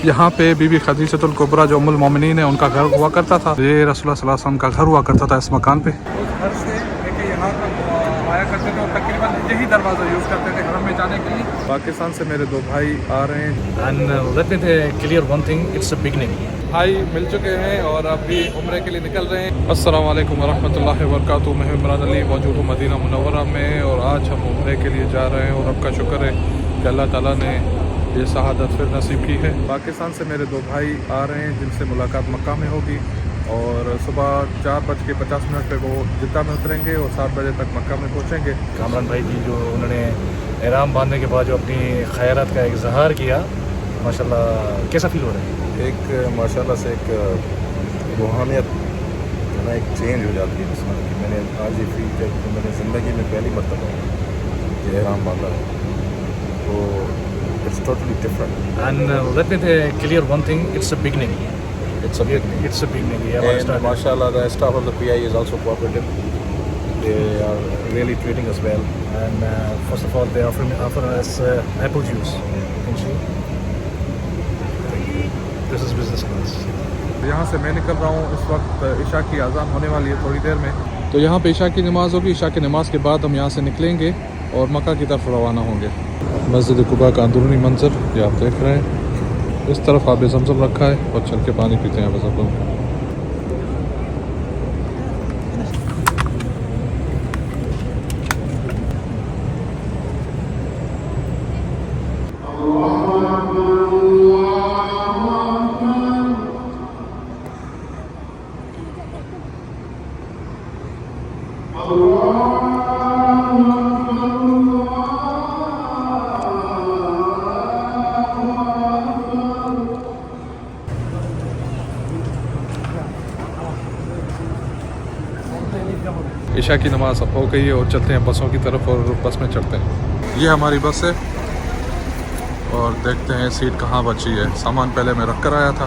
यहाँ पे बीबी खदीजतुल कुबरा जो उम्मुल मोमिनीन है उनका घर हुआ करता था। ये रसूलुल्लाह सल्लल्लाहु अलैहि वसल्लम का घर हुआ करता था इस मकान पे। उस घर से लेके यहाँ तक आया करते थे और तकरीबन यही दरवाज़ा यूज़ करते थे हरम में जाने के लिए। पाकिस्तान से मेरे दो भाई आ रहे हैं। And let me clear one thing, it's a beginning. भाई मिल चुके हैं और अब भी उम्रे के लिए निकल रहे हैं। अस्सलाम वालेकुम वरहमतुल्लाहि वबरकातुहू। मैं इमरान अली मौजूद हूँ मदीना मुनव्वरा में और आज हम उम्रे के लिए जा रहे हैं और आपका शुक्र है कि अल्लाह ताला ने ये शहादत फिर नसीब की है। पाकिस्तान से मेरे दो भाई आ रहे हैं जिनसे मुलाकात मक्का में होगी और सुबह 4:50 पे वो जिद्दा में उतरेंगे और 7 बजे तक मक्का में पहुँचेंगे। कामरान भाई जी जो उन्होंने एहराम बांधने के बाद जो अपनी खैरात का इजहार किया, माशाल्लाह कैसा फील हो रहा है? एक माशाल्लाह से एक रूहानियत है ना, एक चेंज हो जाती है इंसान की। मैंने आज ये फील किया कि मैंने ज़िंदगी में पहली मरतबा ये एहराम बांधा है, तो it's totally different. And let me clear one thing, it's a beginning. It's a beginning. It's a beginning. And mashallah, the staff of the PI is also cooperative. They are really treating us well. And first of all, they offer us apple juice. You can see. This is business class. यहाँ से मैं निकल रहा हूँ, इस वक्त इशा की अज़ान होने वाली है थोड़ी देर में। तो यहाँ पे इशा की नमाज़ होगी। इशा की नमाज़ के बाद हम यहाँ से निकलेंगे और मक्का की तरफ रवाना होंगे। मस्जिद कुबा का अंदरूनी मंजर ये आप देख रहे हैं। इस तरफ आब ज़मज़म रखा है और चल के पानी पीते हैं बस आप लोग। इशा की नमाज़ अब हो गई है और चलते हैं बसों की तरफ और बस में चढ़ते हैं। ये हमारी बस है और देखते हैं सीट कहाँ बची है। सामान पहले मैं रख कर आया था।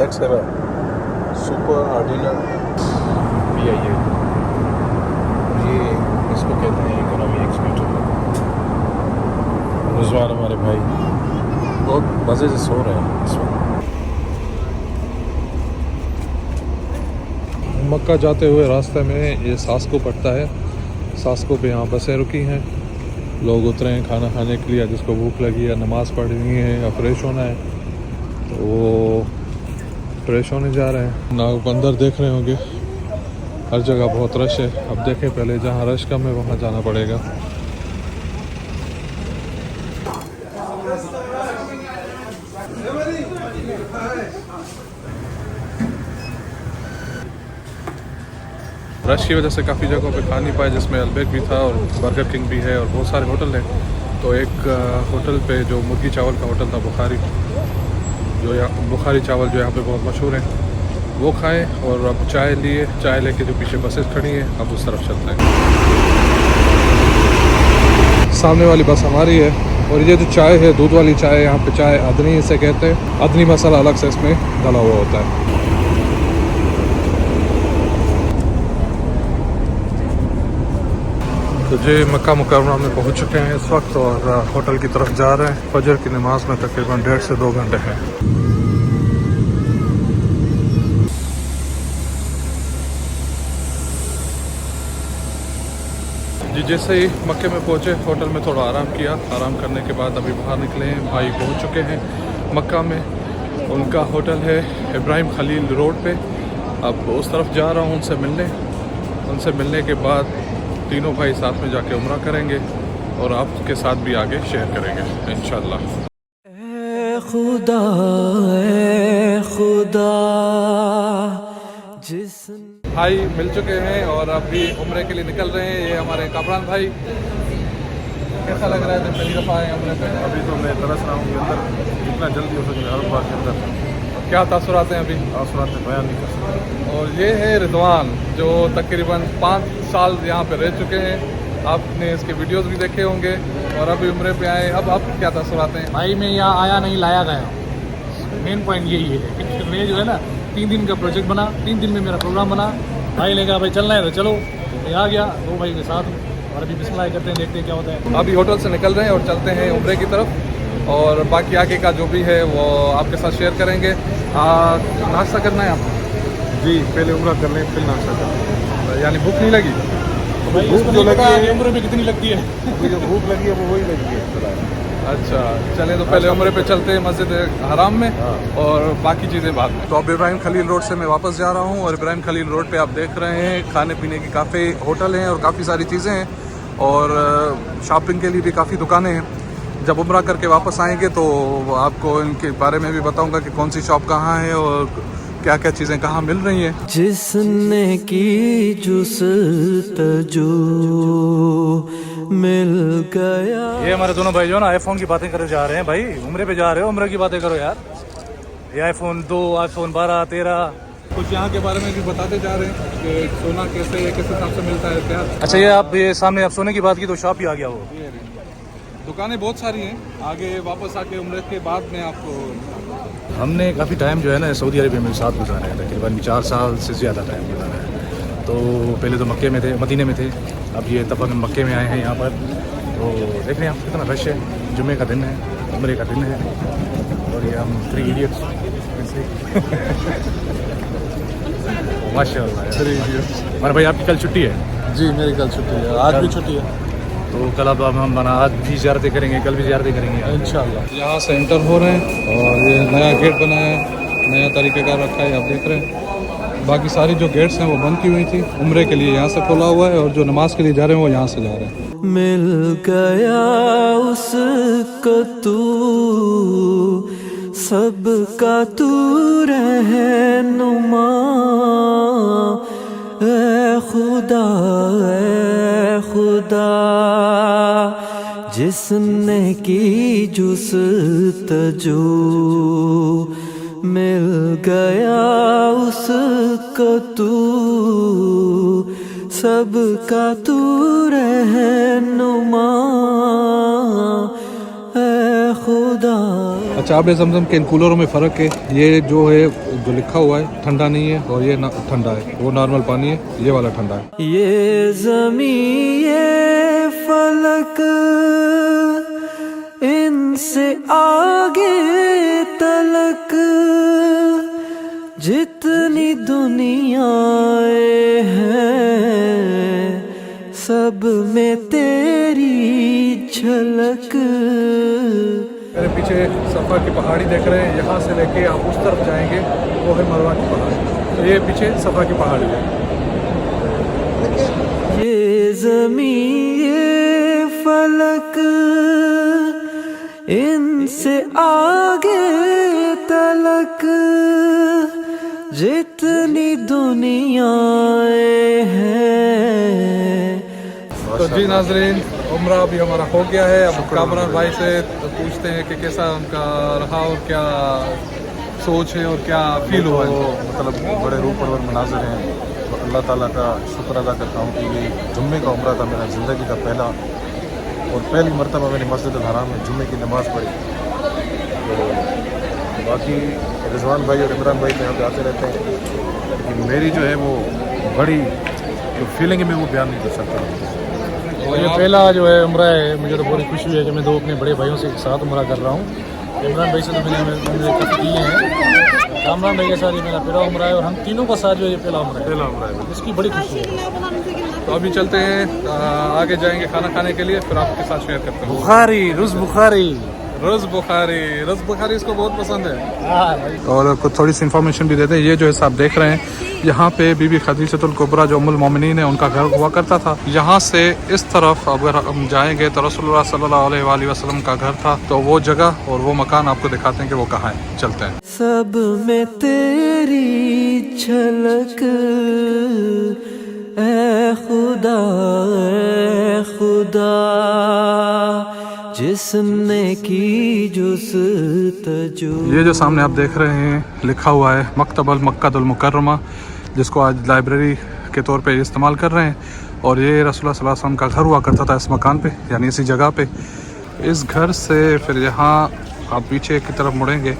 Let's have a super ordinary PIA. ये इसको कहते हैं इकोनॉमी एक्सपेक्टर। रिजवान हमारे भाई बहुत मज़े से सो रहे हैं इस वक्त। मक्का जाते हुए रास्ते में ये सास्को पड़ता है। सास्को पे यहाँ बसें रुकी हैं, लोग उतरे हैं खाना खाने के लिए। जिसको भूख लगी है, नमाज़ पढ़नी है या फ्रेश होना है तो वो फ्रेश होने जा रहे हैं। नाग बंदर देख रहे होंगे, हर जगह बहुत रश है। अब देखें, पहले जहाँ रश कम है वहाँ जाना पड़ेगा। रश की वजह से काफ़ी जगहों पे खा नहीं पाए, जिसमें अलबेक भी था और बर्गर किंग भी है और बहुत सारे होटल हैं। तो एक होटल पे जो मुर्गी चावल का होटल था बुखारी, जो बुखारी चावल जो यहाँ पे बहुत मशहूर है, वो खाएं। और अब चाय लिए, चाय लेके जो पीछे बसेस खड़ी हैं अब उस तरफ चलते हैं। सामने वाली बस हमारी है और ये जो चाय है दूध वाली चाय, यहाँ पे चाय अदनी इसे कहते हैं। अदनी मसाला अलग से इसमें डाला हुआ होता है। तो जी मक्का मुकर्रमा में पहुँच चुके हैं इस वक्त और होटल की तरफ जा रहे हैं। फजर की नमाज में तकरीबन 1.5 से 2 घंटे हैं। जी जैसे ही मक्के में पहुँचे होटल में थोड़ा आराम किया। आराम करने के बाद अभी बाहर निकले हैं। भाई पहुँच चुके हैं मक्का में। उनका होटल है इब्राहिम खलील रोड पे। अब उस तरफ जा रहा हूँ उनसे मिलने। उनसे मिलने के बाद तीनों भाई साथ में जाके उम्रा करेंगे और आपके साथ भी आगे शेयर करेंगे इंशाल्लाह। खुदा जिस भाई मिल चुके हैं और अब भी उम्रे के लिए निकल रहे हैं। ये हमारे कामरान भाई, कैसा लग रहा है जब पहली दफ़ा आए उम्रे पे? अभी तो मैं तरस रहा हूँ कि अंदर जितना जल्दी हो सके हर बार के अंदर। क्या तासुरात हैं अभी? तासुरात में बयान नहीं कर सकते। और ये है रिजवान जो तकरीबन 5 साल यहाँ पे रह चुके हैं। आपने इसके वीडियोस भी देखे होंगे। और अभी उम्रे पे आए, अब आप क्या तासुरात हैं? भाई मैं यहाँ आया नहीं, लाया गया। मेन पॉइंट यही है। मैं जो है ना 3 दिन का प्रोजेक्ट बना, 3 दिन में मेरा प्रोग्राम बना। भाई ने कहा भाई चलना है तो चलो, मैं आ गया 2 भाई के साथ। और अभी बिस्मिल्लाह करते हैं, देखते हैं क्या होता है। अभी होटल से निकल रहे हैं और चलते हैं उम्रे की तरफ, और बाकी आगे का जो भी है वो आपके साथ शेयर करेंगे। नाश्ता करना है आपको? जी, पहले उम्रा कर लें फिर नाश्ता करें। यानी भूख नहीं लगी? भाई भूख जो लगी है, उम्र में कितनी लगती है? अभी जो भूख लगी है वो वही लगी है। अच्छा चले, तो पहले उम्रे पे चलते हैं मस्जिद हराम में, हाँ। और बाकी चीज़ें बाद में। तो अब इब्राहिम खलील रोड से मैं वापस जा रहा हूँ, और इब्राहिम खलील रोड पे आप देख रहे हैं खाने पीने की काफ़ी होटल हैं और काफ़ी सारी चीज़ें हैं, और शॉपिंग के लिए भी काफ़ी दुकानें हैं। जब उम्रा करके वापस आएंगे तो आपको इनके बारे में भी बताऊँगा कि कौन सी शॉप कहाँ है और क्या क्या चीज़ें कहाँ मिल रही हैं। जिसने की जुस्तजू मिल गया। ये हमारे दोनों भाई जो ना आईफोन की बातें करे जा रहे हैं। भाई उम्रे पे जा रहे हो, उम्रे की बातें करो यार। ये आईफोन 2, आईफोन 12, 13। कुछ यहाँ के बारे में भी बताते जा रहे हैं कि सोना कैसे किस हिसाब से मिलता है क्या। अच्छा, ये आप ये सामने आप सोने की बात की तो शॉप ही आ गया वो। दुकानें बहुत सारी हैं, आगे वापस आके उम्रे के बाद में आपको। हमने काफ़ी टाइम जो है ना सऊदी अरबिया में साथ गुजारा है, तकरीबन 4 साल से ज़्यादा टाइम गुजारा है। तो पहले तो मक्के में थे, मदीने में थे, अब ये तफक मक्के में आए हैं यहाँ पर। तो देख रहे हैं आप कितना रश है। जुम्मे का दिन है, उम्रे का दिन है, और ये हम 3 इडियट्स माशाल्लाह। हमारे भाई आपकी कल छुट्टी है? जी मेरी कल छुट्टी है, आज भी छुट्टी है। तो कल अब हम बना आज भी ज़ियारतें करेंगे, कल भी ज़ियारतें करेंगे इंशाल्लाह। यहाँ से एंटर हो रहे हैं, और ये नया गेट बना है, नया तरीके का रखा है, आप देख रहे हैं। बाकी सारी जो गेट्स हैं वो बंद की हुई थी, उम्रे के लिए यहाँ से खोला हुआ है, और जो नमाज के लिए जा रहे हैं वो यहाँ से जा रहे हैं। मिल गया उसको तू, सबका तू रहनुमा। ऐ खुदा, ऐ खुदा, जिसने की जुस्तजू मिल गया उसको तू, सबका तू रहनुमा। ऐ खुदा। अच्छा, आब ज़मज़म के इन कूलरों में फ़र्क है, ये जो है जो लिखा हुआ है ठंडा नहीं है, और ये ठंडा है, वो नॉर्मल पानी है, ये वाला ठंडा है। ये ज़मीं ये फलक इनसे आगे तलक, जितनी दुनियाएं हैं सब में तेरी झलक। मेरे पीछे सफ़ा की पहाड़ी देख रहे हैं, यहाँ से लेके आप उस तरफ जाएंगे वो है मरवा की पहाड़ी। तो ये पीछे सफ़ा की पहाड़ी है। ये ज़मीं ये फलक इनसे आगे तलक, जितनी दुनियाएं हैं। तो जी नाज़रीन, उम्रा भी हमारा हो गया है। अब कामरान भाई से तो पूछते हैं कि कैसा उनका रहा और क्या सोच है और क्या फील हुआ है। मतलब बड़े रूप परवर मनाज़र हैं, तो अल्लाह ताला का शुक्र अदा करता हूँ कि ये जुम्मे का उम्रा था मेरा ज़िंदगी का पहला और पहली मरतबा मैंने मस्जिद अल हराम में जुम्मे की नमाज़ पढ़ी। तो बाकी रिजवान भाई और इमरान भाई तो यहाँ पे आते रहते हैं, लेकिन मेरी जो है वो बड़ी जो फीलिंग है मैं वो बयान नहीं कर सकता। और ये पहला जो है उम्रा है, मुझे तो बहुत खुशी हुई है कि मैं 2 अपने बड़े भाइयों से साथ उम्रा कर रहा हूँ। इमरान भाई से तो मैंने काफ़ी किए हैं, कामरान भाई के साथ ये मेरा पहला उम्रा है, और हम तीनों का साथ जो ये पहला उम्रा है, इसकी बड़ी खुशी है। तो अभी चलते हैं, आगे जाएंगे खाना खाने के लिए, फिर आपके साथ शेयर करते हैं। बुखारी, रुज़ बुखारी, रस बुखारी इसको बहुत पसंद है। और कुछ थोड़ी सी इन्फॉर्मेशन भी देते हैं। ये जो है आप देख रहे हैं, यहाँ पे बीबी खदीजतुल कुबरा जो उम्मुल मोमिनीन है उनका घर हुआ करता था। यहाँ से इस तरफ अगर हम जाएंगे तो रसूलुल्लाह सल्लल्लाहु अलैहि वसल्लम का घर था। तो वो जगह और वो मकान आपको दिखाते हैं कि वो कहाँ है। चलते हैं। सब में तेरी झलक, ऐ खुदा, ऐ खुदा, जिसने की जुस्तजू। ये जो सामने आप देख रहे हैं लिखा हुआ है मकतबल मक्कातुल मुकर्रमा, जिसको आज लाइब्रेरी के तौर पे इस्तेमाल कर रहे हैं। और ये रसूलुल्लाह सल्लल्लाहु अलैहि वसल्लम का घर हुआ करता था इस मकान पे, यानी इसी जगह पे। इस घर से फिर यहाँ आप पीछे की तरफ मुड़ेंगे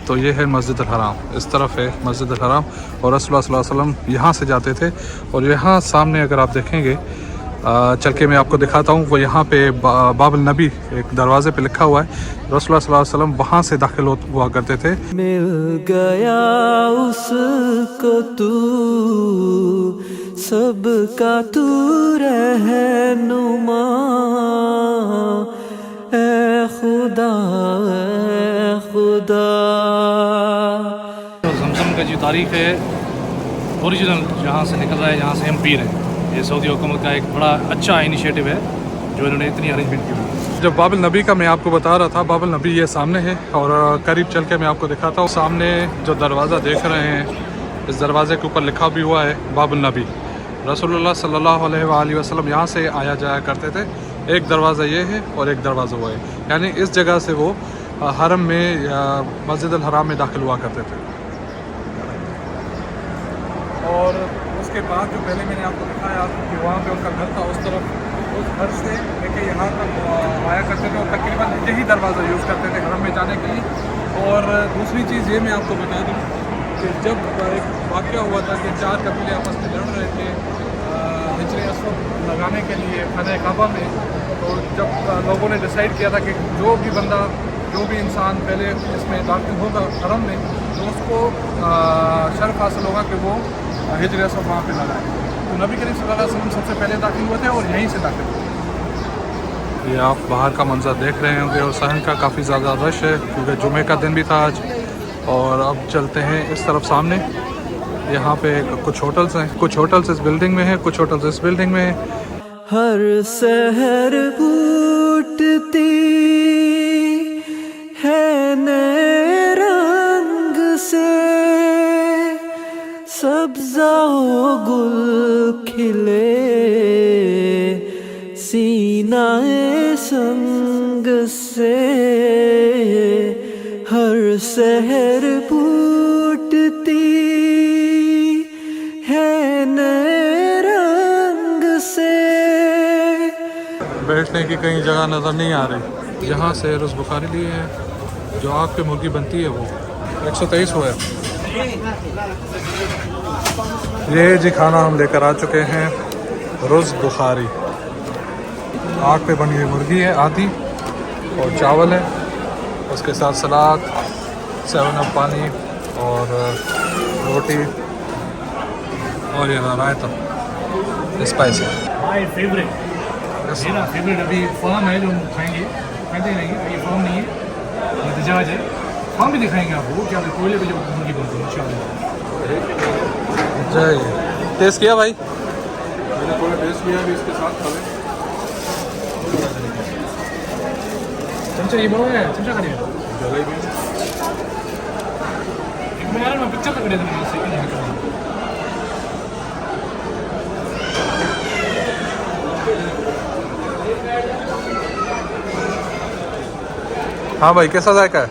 तो ये है मस्जिद हराम, इस तरफ है मस्जिद हराम। और रसूलुल्लाह सल्लल्लाहु अलैहि वसल्लम यहाँ से जाते थे। और यहाँ सामने अगर आप देखेंगे, चल के मैं आपको दिखाता हूँ, वो यहाँ पे बाबुल नबी एक दरवाजे पे लिखा हुआ है। रसूलुल्लाह सल्लल्लाहु अलैहि वसल्लम वहाँ से दाखिल हुआ करते थे। मिल गया उसको तू, सबका तू रहनुमा, ए खुदा ए खुदा। जमजम का जो तारीख है ओरिजिनल जहाँ से निकल रहा है, जहाँ से हम पी रहे हैं, ये सऊदी हुकूमत का एक बड़ा अच्छा इनिशिएटिव है जो इन्होंने इतनी अरेंजमेंट की हुई है। जब बाबुल नबी का मैं आपको बता रहा था, बाबुल नबी ये सामने है और करीब चल के मैं आपको दिखाता हूँ। सामने जो दरवाज़ा देख रहे हैं, इस दरवाज़े के ऊपर लिखा भी हुआ है बाबुल नबी। रसूलुल्लाह सल्लल्लाहु अलैहि वसल्लम यहाँ से आया जाया करते थे। एक दरवाज़ा ये है और एक दरवाज़ा वो है, यानी इस जगह से वो हरम में या मस्जिद अल हराम में दाखिल हुआ करते थे। और उसके बाद जो पहले मैंने आपको दिखाया कि वहाँ पे उनका घर था, उस तरफ, उस घर से लेके यहाँ तक आया करते थे और तकरीबन यही दरवाज़ा यूज़ करते थे हरम में जाने के लिए। और दूसरी चीज़ ये मैं आपको बता दूँ कि जब एक वाक़या हुआ था कि 4 कबीले आपस में लड़ रहे थे हिजर अस्वद लगाने के लिए खाना काबा में, तो जब लोगों ने डिसाइड किया था कि जो भी बंदा, जो भी इंसान पहले इसमें दाखिल होगा हरम में, तो उसको शर्फ हासिल होगा कि वो हिजर अस्वद वहाँ पे लगाए। तो नबी करीम सल्लल्लाहु अलैहि वसल्लम सबसे पहले दाखिल हुए थे और यहीं से दाखिल हुए। ये आप बाहर का मंजर देख रहे होंगे और शहर का काफ़ी ज़्यादा रश है क्योंकि जुमे का दिन भी था आज। और अब चलते हैं इस तरफ सामने, यहाँ पे कुछ होटल्स हैं, कुछ होटल्स इस बिल्डिंग में हैं, कुछ होटल्स इस बिल्डिंग में हैं। हर सहर फूटती है नए रंग से, सब्ज़ा गुल खिले सीनाए संग से। हर सहर फूटती है नए रंग से। बैठने की कहीं जगह नज़र नहीं आ रही। यहाँ से रोज़ बुखारी लिए है, जो आग पे मुर्गी बनती है वो 123 हुआ है। ये जी खाना हम लेकर आ चुके हैं, रोज़ बुखारी। आग पे बनी हुई मुर्गी है आधी और चावल है, उसके साथ सलाद, 7 अप पानी और रोटी और ये रायता स्पाइसी। माय फेवरेट, मेरा फेवरेट अभी फार्म है जो हम खाएंगे, खाते रहेंगे। ये फार्म नहीं है, ये दजाज है। फार्म भी दिखाएंगे आपको, क्या कोयले पे जो मुर्गी बनती है इंशाल्लाह। जय, टेस्ट किया भाई? मैंने थोड़ा टेस्ट किया भी इसके साथ खावे। चमचा ये बड़ा है, चमचा का नहीं जगह भी एक बार यार मैं पिक्चर का कर देता हूँ इससे क्या करना। हाँ भाई, कैसा जायका है?